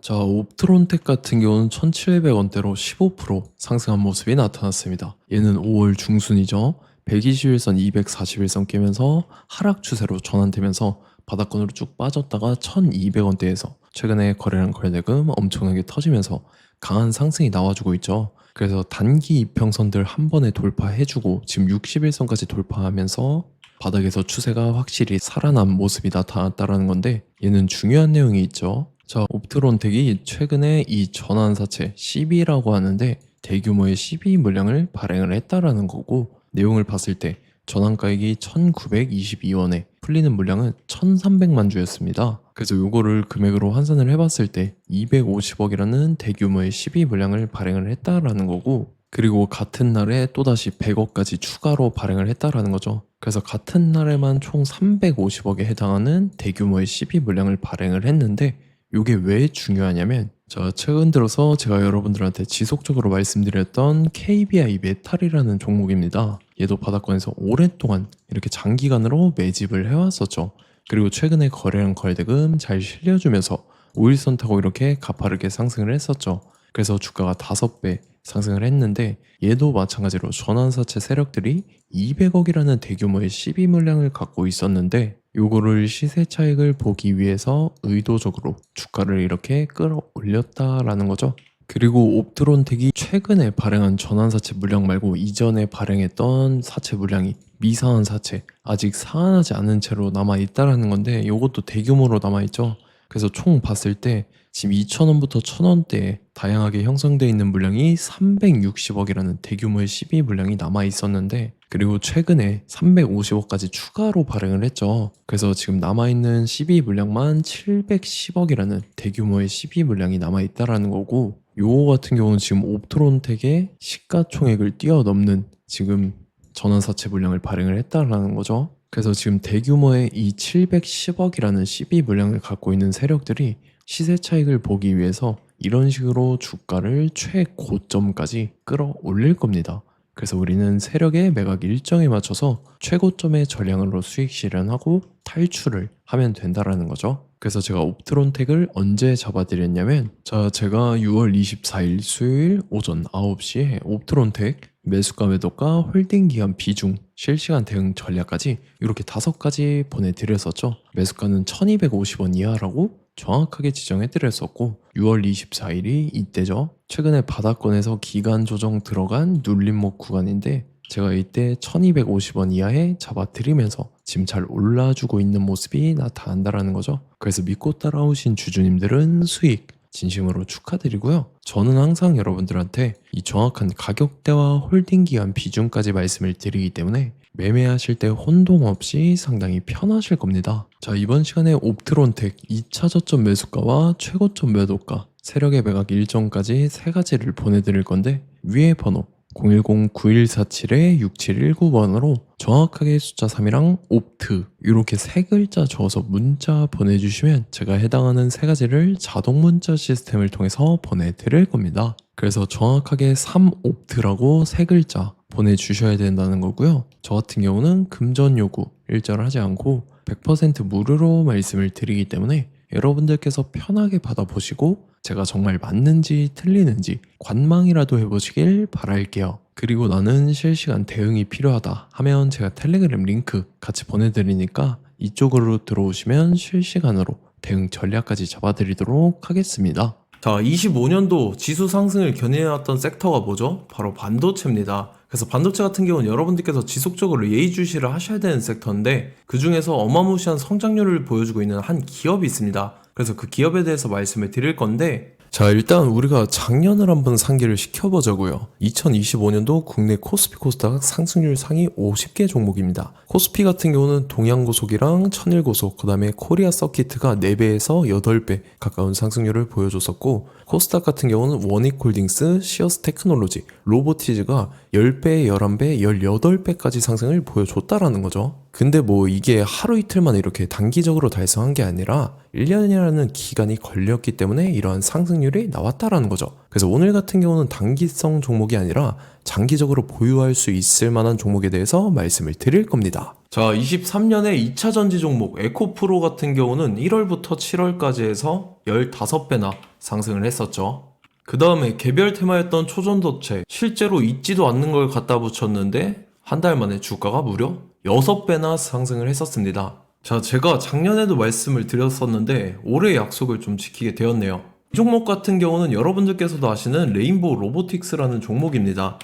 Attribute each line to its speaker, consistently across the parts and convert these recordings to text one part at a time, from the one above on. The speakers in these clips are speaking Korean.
Speaker 1: 자, 옵트론텍 같은 경우는 1,700원대로 15% 상승한 모습이 나타났습니다. 얘는 5월 중순이죠. 121선, 241선 깨면서 하락 추세로 전환되면서 바닥권으로 쭉 빠졌다가 1,200원대에서 최근에 거래량 거래대금 엄청나게 터지면서 강한 상승이 나와주고 있죠. 그래서 단기 이평선들 한 번에 돌파해주고 지금 61선까지 돌파하면서 바닥에서 추세가 확실히 살아난 모습이 나타났다는 건데, 얘는 중요한 내용이 있죠. 자, 옵트론텍이 최근에 이 전환사채 CB라고 하는데 대규모의 CB 물량을 발행을 했다라는 거고, 내용을 봤을 때 전환가액이 1922원에 풀리는 물량은 1300만 주였습니다. 그래서 요거를 금액으로 환산을 해봤을 때 250억이라는 대규모의 CB 물량을 발행을 했다라는 거고, 그리고 같은 날에 또다시 100억까지 추가로 발행을 했다라는 거죠. 그래서 같은 날에만 총 350억에 해당하는 대규모의 CB 물량을 발행을 했는데, 이게 왜 중요하냐면, 자, 최근 들어서 제가 여러분들한테 지속적으로 말씀드렸던 KBI 메탈이라는 종목입니다. 얘도 바닥권에서 오랫동안 이렇게 장기간으로 매집을 해왔었죠. 그리고 최근에 거래량 거래대금 잘 실려주면서 5일선 타고 이렇게 가파르게 상승을 했었죠. 그래서 주가가 5배 상승을 했는데, 얘도 마찬가지로 전환사채 세력들이 200억이라는 대규모의 CB 물량을 갖고 있었는데, 요거를 시세 차익을 보기 위해서 의도적으로 주가를 이렇게 끌어올렸다라는 거죠. 그리고 옵트론텍이 최근에 발행한 전환사채 물량 말고 이전에 발행했던 사채 물량이 미상한 사채, 아직 상환하지 않은 채로 남아있다라는 건데, 요것도 대규모로 남아있죠. 그래서 총 봤을 때 지금 2,000원부터 1,000원대에 다양하게 형성되어 있는 물량이 360억이라는 대규모의 CB 물량이 남아 있었는데, 그리고 최근에 350억까지 추가로 발행을 했죠. 그래서 지금 남아있는 CB 물량만 710억이라는 대규모의 CB 물량이 남아있다라는 거고, 요거 같은 경우는 지금 옵트론텍의 시가총액을 뛰어넘는 지금 전환사채 물량을 발행을 했다라는 거죠. 그래서 지금 대규모의 이 710억이라는 CB 물량을 갖고 있는 세력들이 시세 차익을 보기 위해서 이런 식으로 주가를 최고점까지 끌어올릴 겁니다. 그래서 우리는 세력의 매각 일정에 맞춰서 최고점의 전량으로 수익 실현하고 탈출을 하면 된다라는 거죠. 그래서 제가 옵트론텍을 언제 잡아드렸냐면, 자, 제가 6월 24일 수요일 오전 9시에 옵트론텍 매수가 매도가 홀딩 기간 비중 실시간 대응 전략까지 이렇게 5가지 보내드렸었죠. 매수가는 1250원 이하라고 정확하게 지정해드렸었고, 6월 24일이 이때죠. 최근에 바닥권에서 기간 조정 들어간 눌림목 구간인데, 제가 이때 1250원 이하에 잡아드리면서 지금 잘 올라주고 있는 모습이 나타난다라는 거죠. 그래서 믿고 따라오신 주주님들은 수익 진심으로 축하드리고요. 저는 항상 여러분들한테 이 정확한 가격대와 홀딩 기간 비중까지 말씀을 드리기 때문에 매매하실 때 혼동 없이 상당히 편하실 겁니다. 자, 이번 시간에 옵트론텍 2차 저점 매수가와 최고점 매도가, 세력의 매각 일정까지 3가지를 보내드릴 건데, 위에 번호 010-9147-6719번으로 정확하게 숫자 3이랑 옵트 이렇게 3글자 적어서 문자 보내주시면 제가 해당하는 3가지를 자동 문자 시스템을 통해서 보내드릴 겁니다. 그래서 정확하게 3옵트라고 3글자 보내주셔야 된다는 거고요. 저 같은 경우는 금전 요구 일절을 하지 않고 100% 무료로 말씀을 드리기 때문에 여러분들께서 편하게 받아보시고 제가 정말 맞는지 틀리는지 관망이라도 해보시길 바랄게요. 그리고 나는 실시간 대응이 필요하다 하면 제가 텔레그램 링크 같이 보내드리니까 이쪽으로 들어오시면 실시간으로 대응 전략까지 잡아드리도록 하겠습니다. 자, 25년도 지수 상승을 견인해왔던 섹터가 뭐죠? 바로 반도체입니다. 그래서 반도체 같은 경우는 여러분들께서 지속적으로 예의주시를 하셔야 되는 섹터인데, 그 중에서 어마무시한 성장률을 보여주고 있는 한 기업이 있습니다. 그래서 그 기업에 대해서 말씀을 드릴 건데, 자, 일단 우리가 작년을 한번 상기를 시켜보자고요. 2025년도 국내 코스피 코스닥 상승률 상위 50개 종목입니다. 코스피 같은 경우는 동양고속이랑 천일고속, 그 다음에 코리아 서키트가 4배에서 8배 가까운 상승률을 보여줬었고, 코스닥 같은 경우는 원익홀딩스, 시어스 테크놀로지, 로보티즈가 10배, 11배, 18배까지 상승을 보여줬다라는 거죠. 근데 뭐 이게 하루 이틀만 이렇게 단기적으로 달성한 게 아니라 1년이라는 기간이 걸렸기 때문에 이러한 상승률이 나왔다라는 거죠. 그래서 오늘 같은 경우는 단기성 종목이 아니라 장기적으로 보유할 수 있을 만한 종목에 대해서 말씀을 드릴 겁니다. 자, 23년에 2차 전지 종목 에코프로 같은 경우는 1월부터 7월까지 해서 15배나 상승을 했었죠. 그 다음에 개별 테마였던 초전도체, 실제로 있지도 않는 걸 갖다 붙였는데 한 달 만에 주가가 무려 6배나 상승을 했었습니다. 자, 제가 작년에도 말씀을 드렸었는데 올해 약속을 좀 지키게 되었네요. 이 종목 같은 경우는 여러분들께서도 아시는 레인보우 로보틱스라는 종목입니다.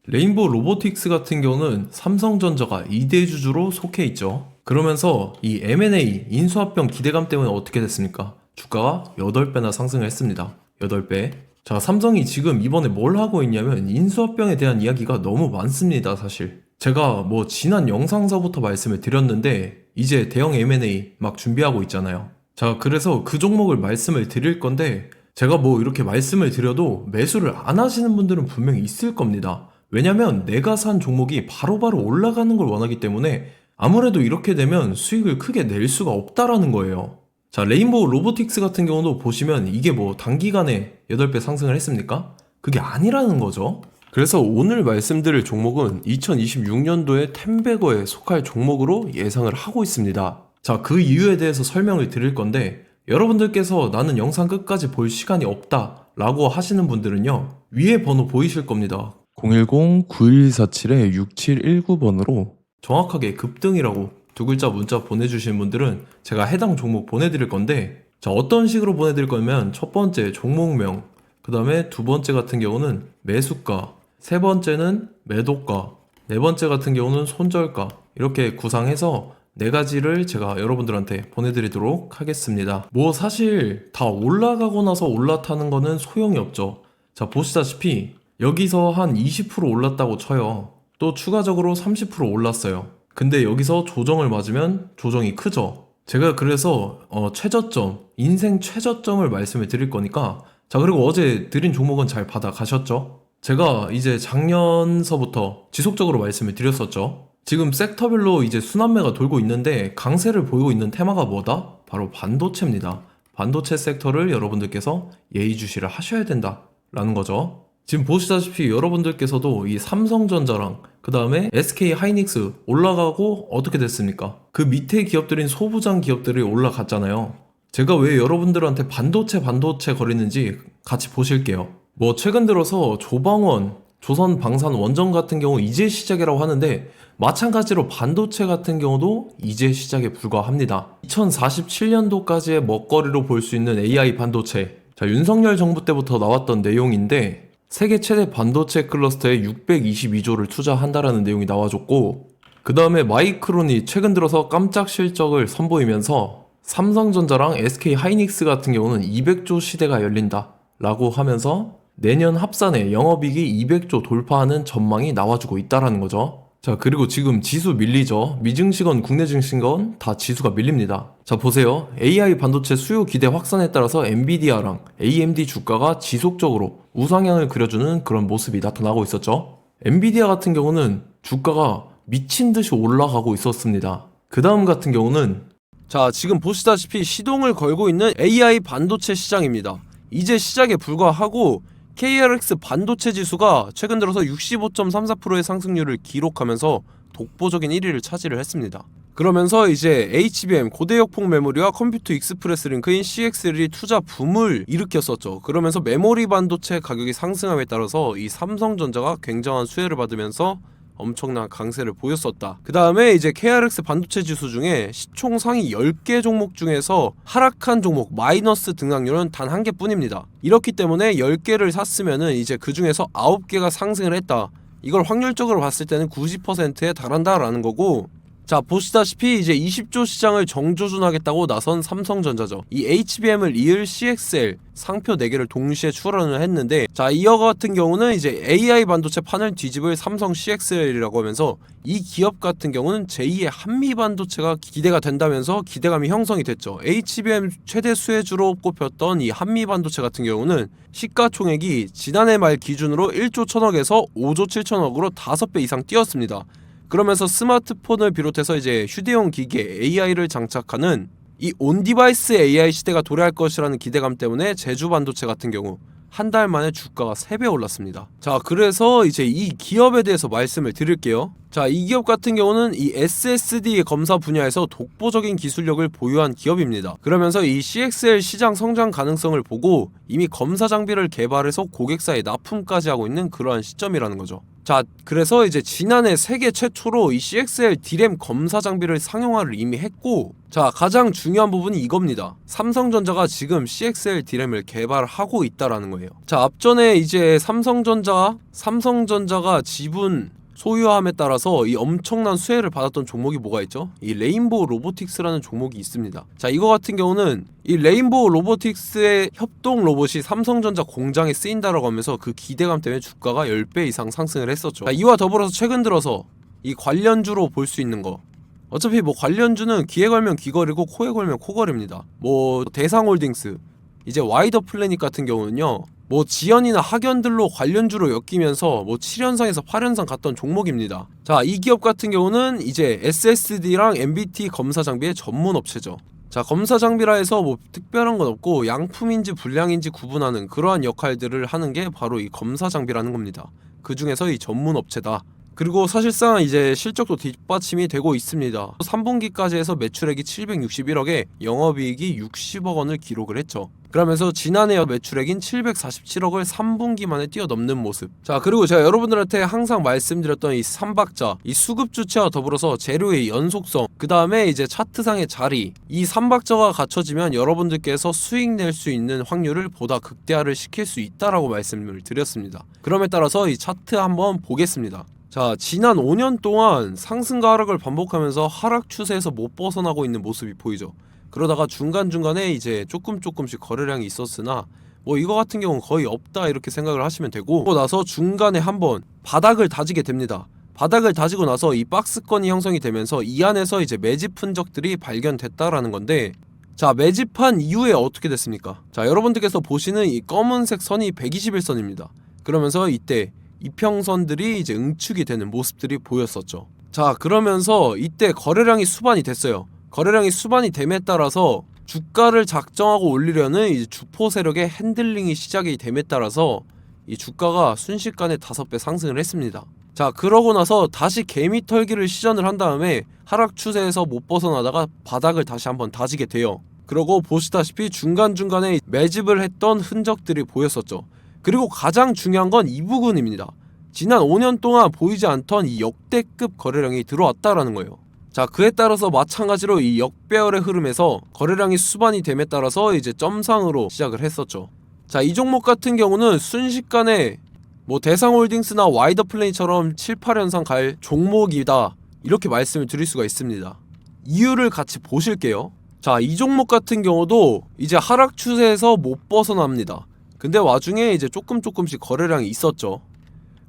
Speaker 1: 레인보우 로보틱스 같은 경우는 삼성전자가 2대 주주로 속해 있죠. 그러면서 이 M&A 인수합병 기대감 때문에 어떻게 됐습니까? 주가가 8배나 상승을 했습니다. 8배. 자, 삼성이 지금 이번에 뭘 하고 있냐면 인수합병에 대한 이야기가 너무 많습니다, 사실. 제가 뭐 지난 영상서부터 말씀을 드렸는데 이제 대형 M&A 막 준비하고 있잖아요. 자, 그래서 그 종목을 말씀을 드릴 건데 제가 뭐 이렇게 말씀을 드려도 매수를 안 하시는 분들은 분명히 있을 겁니다. 왜냐면 내가 산 종목이 바로바로 올라가는 걸 원하기 때문에 아무래도 이렇게 되면 수익을 크게 낼 수가 없다라는 거예요. 자, 레인보우 로보틱스 같은 경우도 보시면 이게 뭐 단기간에 8배 상승을 했습니까? 그게 아니라는 거죠. 그래서 오늘 말씀드릴 종목은 2026년도에 템베거에 속할 종목으로 예상을 하고 있습니다. 자, 그 이유에 대해서 설명을 드릴 건데 여러분들께서 나는 영상 끝까지 볼 시간이 없다 라고 하시는 분들은요, 위에 번호 보이실 겁니다. 010-9147-6719번으로 정확하게 급등이라고 두 글자 문자 보내주신 분들은 제가 해당 종목 보내드릴 건데, 자, 어떤 식으로 보내드릴 거냐면 첫 번째 종목명, 그 다음에 두 번째 같은 경우는 매수가, 세 번째는 매도가, 네 번째 같은 경우는 손절가, 이렇게 구상해서 네 가지를 제가 여러분들한테 보내드리도록 하겠습니다. 뭐 사실 다 올라가고 나서 올라타는 거는 소용이 없죠. 자, 보시다시피 여기서 한 20% 올랐다고 쳐요. 또 추가적으로 30% 올랐어요. 근데 여기서 조정을 맞으면 조정이 크죠. 제가 그래서 최저점, 인생 최저점을 말씀을 드릴 거니까, 자, 그리고 어제 드린 종목은 잘 받아가셨죠? 제가 이제 작년서부터 지속적으로 말씀을 드렸었죠. 지금 섹터별로 이제 순환매가 돌고 있는데 강세를 보이고 있는 테마가 뭐다? 바로 반도체입니다. 반도체 섹터를 여러분들께서 예의주시를 하셔야 된다라는 거죠. 지금 보시다시피 여러분들께서도 이 삼성전자랑 그 다음에 SK 하이닉스 올라가고 어떻게 됐습니까? 그 밑에 기업들인 소부장 기업들이 올라갔잖아요. 제가 왜 여러분들한테 반도체 거리는지 같이 보실게요. 뭐 최근 들어서 조방원, 조선방산 원전 같은 경우 이제 시작이라고 하는데 마찬가지로 반도체 같은 경우도 이제 시작에 불과합니다. 2047년도까지의 먹거리로 볼 수 있는 AI 반도체. 자, 윤석열 정부 때부터 나왔던 내용인데 세계 최대 반도체 클러스터에 622조를 투자한다라는 내용이 나와줬고, 그 다음에 마이크론이 최근 들어서 깜짝 실적을 선보이면서 삼성전자랑 SK 하이닉스 같은 경우는 200조 시대가 열린다 라고 하면서 내년 합산에 영업이익이 200조 돌파하는 전망이 나와주고 있다라는 거죠. 자, 그리고 지금 지수 밀리죠. 미증시건 국내 증시건 다 지수가 밀립니다. 자, 보세요. AI 반도체 수요 기대 확산에 따라서 엔비디아랑 AMD 주가가 지속적으로 우상향을 그려주는 그런 모습이 나타나고 있었죠. 엔비디아 같은 경우는 주가가 미친 듯이 올라가고 있었습니다. 그 다음 같은 경우는, 자, 지금 보시다시피 시동을 걸고 있는 AI 반도체 시장입니다. 이제 시작에 불과하고 KRX 반도체 지수가 최근 들어서 65.34%의 상승률을 기록하면서 독보적인 1위를 차지를 했습니다. 그러면서 이제 HBM 고대역폭 메모리와 컴퓨터 익스프레스 링크인 CXL이 투자 붐을 일으켰었죠. 그러면서 메모리 반도체 가격이 상승함에 따라서 이 삼성전자가 굉장한 수혜를 받으면서 엄청난 강세를 보였었다. 그 다음에 이제 KRX 반도체 지수 중에 시총 상위 10개 종목 중에서 하락한 종목 마이너스 등락률은 단 1개뿐입니다. 이렇기 때문에 10개를 샀으면은 이제 그 중에서 9개가 상승을 했다. 이걸 확률적으로 봤을 때는 90%에 달한다라는 거고, 자, 보시다시피 이제 20조 시장을 정조준하겠다고 나선 삼성전자죠. 이 HBM을 이을 CXL 상표 4개를 동시에 출원을 했는데, 자, 이어 같은 경우는 이제 AI 반도체 판을 뒤집을 삼성 CXL이라고 하면서 이 기업 같은 경우는 제2의 한미 반도체가 기대가 된다면서 기대감이 형성이 됐죠. HBM 최대 수혜주로 꼽혔던 이 한미 반도체 같은 경우는 시가총액이 지난해 말 기준으로 1조 1000억에서 5조 7천억으로 5배 이상 뛰었습니다. 그러면서 스마트폰을 비롯해서 이제 휴대용 기기에 AI를 장착하는 이 온디바이스 AI 시대가 도래할 것이라는 기대감 때문에 제주 반도체 같은 경우,
Speaker 2: 한 달 만에 주가가 3배 올랐습니다. 자, 그래서 이제 이 기업에 대해서 말씀을 드릴게요. 자, 이 기업 같은 경우는 이 SSD 검사 분야에서 독보적인 기술력을 보유한 기업입니다. 그러면서 이 CXL 시장 성장 가능성을 보고 이미 검사 장비를 개발해서 고객사에 납품까지 하고 있는 그러한 시점이라는 거죠. 자, 그래서 이제 지난해 세계 최초로 이 CXL D램 검사 장비를 상용화를 이미 했고, 자, 가장 중요한 부분이 이겁니다. 삼성전자가 지금 CXL D램을 개발하고 있다라는 거예요. 자, 앞전에 이제 삼성전자가 지분 소유함에 따라서 이 엄청난 수혜를 받았던 종목이 뭐가 있죠? 이 레인보우 로보틱스라는 종목이 있습니다. 자, 이거 같은 경우는 이 레인보우 로보틱스의 협동 로봇이 삼성전자 공장에 쓰인다라고 하면서 그 기대감 때문에 주가가 10배 이상 상승을 했었죠. 자, 이와 더불어서 최근 들어서 이 관련주로 볼 수 있는 거, 어차피 뭐 관련주는 귀에 걸면 귀걸이고 코에 걸면 코걸입니다. 뭐 대상홀딩스, 이제 와이더 플래닛 같은 경우는요, 뭐 지연이나 학연들로 관련주로 엮이면서 뭐 7연상에서 8연상 갔던 종목입니다. 자, 이 기업 같은 경우는 이제 SSD랑 MBT 검사 장비의 전문 업체죠. 자, 검사 장비라 해서 뭐 특별한 건 없고 양품인지 불량인지 구분하는 그러한 역할들을 하는 게 바로 이 검사 장비라는 겁니다. 그 중에서 이 전문 업체다. 그리고 사실상 이제 실적도 뒷받침이 되고 있습니다. 3분기까지 해서 매출액이 761억에 영업이익이 60억 원을 기록을 했죠. 그러면서 지난해 매출액인 747억을 3분기 만에 뛰어넘는 모습. 자, 그리고 제가 여러분들한테 항상 말씀드렸던 이 3박자, 이 수급 주체와 더불어서 재료의 연속성, 그 다음에 이제 차트상의 자리, 이 3박자가 갖춰지면 여러분들께서 수익 낼 수 있는 확률을 보다 극대화를 시킬 수 있다라고 말씀을 드렸습니다. 그럼에 따라서 이 차트 한번 보겠습니다. 자, 지난 5년 동안 상승과 하락을 반복하면서 하락 추세에서 못 벗어나고 있는 모습이 보이죠. 그러다가 중간중간에 이제 조금씩 거래량이 있었으나 뭐 이거 같은 경우는 거의 없다 이렇게 생각을 하시면 되고, 그러고 나서 중간에 한번 바닥을 다지게 됩니다. 바닥을 다지고 나서 이 박스권이 형성이 되면서 이 안에서 이제 매집 흔적들이 발견됐다라는 건데, 자, 매집한 이후에 어떻게 됐습니까? 자, 여러분들께서 보시는 이 검은색 선이 121선입니다. 그러면서 이때 이평선들이 이제 응축이 되는 모습들이 보였었죠. 자, 그러면서 이때 거래량이 수반이 됐어요. 거래량이 수반이 됨에 따라서 주가를 작정하고 올리려는 이제 주포 세력의 핸들링이 시작이 됨에 따라서 이 주가가 순식간에 5배 상승을 했습니다. 자, 그러고 나서 다시 개미 털기를 시전을 한 다음에 하락 추세에서 못 벗어나다가 바닥을 다시 한번 다지게 돼요. 그러고 보시다시피 중간중간에 매집을 했던 흔적들이 보였었죠. 그리고 가장 중요한 건 이 부분입니다. 지난 5년 동안 보이지 않던 이 역대급 거래량이 들어왔다라는 거예요. 자, 그에 따라서 마찬가지로 이 역배열의 흐름에서 거래량이 수반이 됨에 따라서 이제 점상으로 시작을 했었죠. 자, 이 종목 같은 경우는 순식간에 뭐 대상홀딩스나 와이더 플레이처럼 7, 8연상 갈 종목이다 이렇게 말씀을 드릴 수가 있습니다. 이유를 같이 보실게요. 자, 이 종목 같은 경우도 이제 하락 추세에서 못 벗어납니다. 근데 와중에 이제 조금씩 거래량이 있었죠.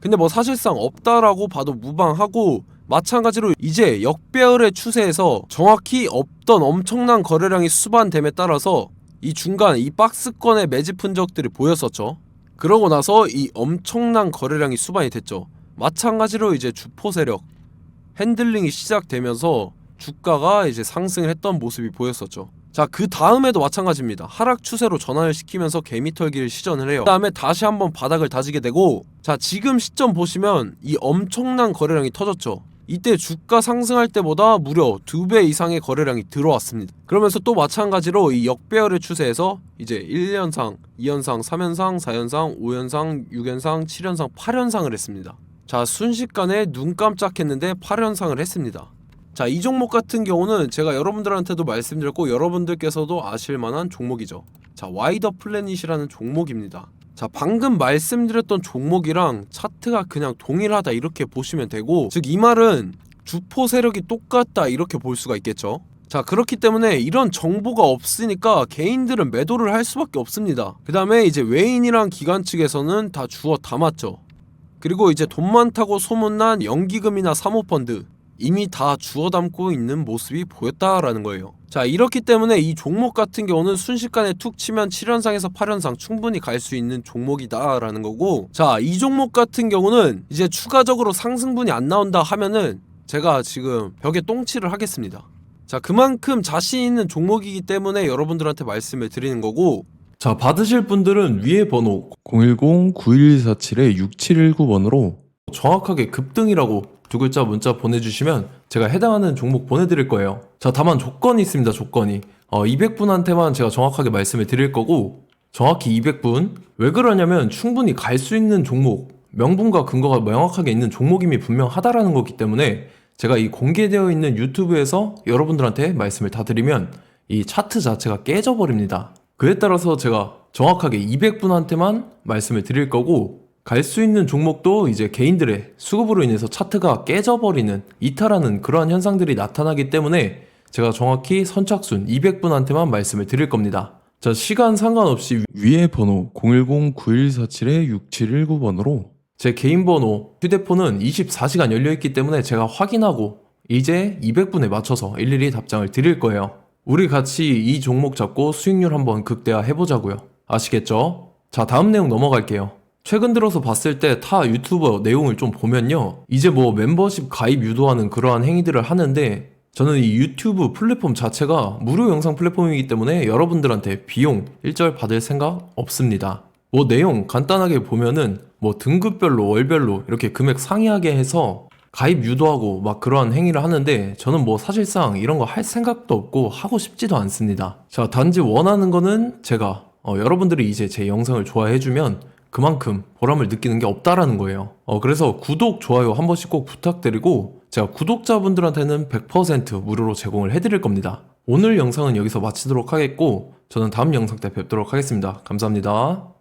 Speaker 2: 근데 뭐 사실상 없다라고 봐도 무방하고, 마찬가지로 이제 역배열의 추세에서 정확히 없던 엄청난 거래량이 수반됨에 따라서 이 중간 이 박스권의 매집 흔적들이 보였었죠. 그러고 나서 이 엄청난 거래량이 수반이 됐죠. 마찬가지로 이제 주포 세력 핸들링이 시작되면서 주가가 이제 상승을 했던 모습이 보였었죠. 자, 그 다음에도 마찬가지입니다. 하락 추세로 전환을 시키면서 개미털기를 시전을 해요. 그 다음에 다시 한번 바닥을 다지게 되고, 자, 지금 시점 보시면 이 엄청난 거래량이 터졌죠. 이때 주가 상승할 때보다 무려 2배 이상의 거래량이 들어왔습니다. 그러면서 또 마찬가지로 이 역배열의 추세에서 이제 1연상, 2연상, 3연상, 4연상, 5연상, 6연상, 7연상, 8연상을 했습니다. 자, 순식간에 눈 깜짝했는데 8연상을 했습니다. 자, 이 종목 같은 경우는 제가 여러분들한테도 말씀드렸고 여러분들께서도 아실만한 종목이죠. 자, 와이더 플래닛이라는 종목입니다. 자, 방금 말씀드렸던 종목이랑 차트가 그냥 동일하다 이렇게 보시면 되고, 즉 이 말은 주포 세력이 똑같다 이렇게 볼 수가 있겠죠. 자, 그렇기 때문에 이런 정보가 없으니까 개인들은 매도를 할 수밖에 없습니다. 그 다음에 이제 외인이랑 기관 측에서는 다 주워 담았죠. 그리고 이제 돈 많다고 소문난 연기금이나 사모펀드 이미 다 주워 담고 있는 모습이 보였다라는 거예요. 자, 이렇기 때문에 이 종목 같은 경우는 순식간에 툭 치면 7연상에서 8연상 충분히 갈 수 있는 종목이다 라는 거고, 자, 이 종목 같은 경우는 이제 추가적으로 상승분이 안 나온다 하면은 제가 지금 벽에 똥칠을 하겠습니다. 자, 그만큼 자신 있는 종목이기 때문에 여러분들한테 말씀을 드리는 거고,
Speaker 1: 자, 받으실 분들은 위에 번호 010-9147-6719번으로 정확하게 급등이라고 두 글자 문자 보내주시면 제가 해당하는 종목 보내드릴 거예요. 자, 다만 조건이 있습니다. 조건이 200분한테만 제가 정확하게 말씀을 드릴 거고, 정확히 200분. 왜 그러냐면 충분히 갈 수 있는 종목, 명분과 근거가 명확하게 있는 종목임이 분명하다라는 거기 때문에 제가 이 공개되어 있는 유튜브에서 여러분들한테 말씀을 다 드리면 이 차트 자체가 깨져버립니다. 그에 따라서 제가 정확하게 200분한테만 말씀을 드릴 거고, 갈 수 있는 종목도 이제 개인들의 수급으로 인해서 차트가 깨져버리는, 이탈하는 그러한 현상들이 나타나기 때문에 제가 정확히 선착순 200분한테만 말씀을 드릴 겁니다. 자, 시간 상관없이 위에 번호 010-9147-6719번으로 제 개인 번호, 휴대폰은 24시간 열려있기 때문에 제가 확인하고 이제 200분에 맞춰서 일일이 답장을 드릴 거예요. 우리 같이 이 종목 잡고 수익률 한번 극대화 해보자고요. 아시겠죠? 자, 다음 내용 넘어갈게요. 최근 들어서 봤을 때 타 유튜버 내용을 좀 보면요, 이제 뭐 멤버십 가입 유도하는 그러한 행위들을 하는데, 저는 이 유튜브 플랫폼 자체가 무료 영상 플랫폼이기 때문에 여러분들한테 비용 일절 받을 생각 없습니다. 뭐 내용 간단하게 보면은 뭐 등급별로 월별로 이렇게 금액 상이하게 해서 가입 유도하고 막 그러한 행위를 하는데, 저는 뭐 사실상 이런 거 할 생각도 없고 하고 싶지도 않습니다. 자, 단지 원하는 거는 제가 여러분들이 이제 제 영상을 좋아해주면 그만큼 보람을 느끼는 게 없다라는 거예요. 그래서 구독, 좋아요 한 번씩 꼭 부탁드리고, 제가 구독자분들한테는 100% 무료로 제공을 해드릴 겁니다. 오늘 영상은 여기서 마치도록 하겠고, 저는 다음 영상 때 뵙도록 하겠습니다. 감사합니다.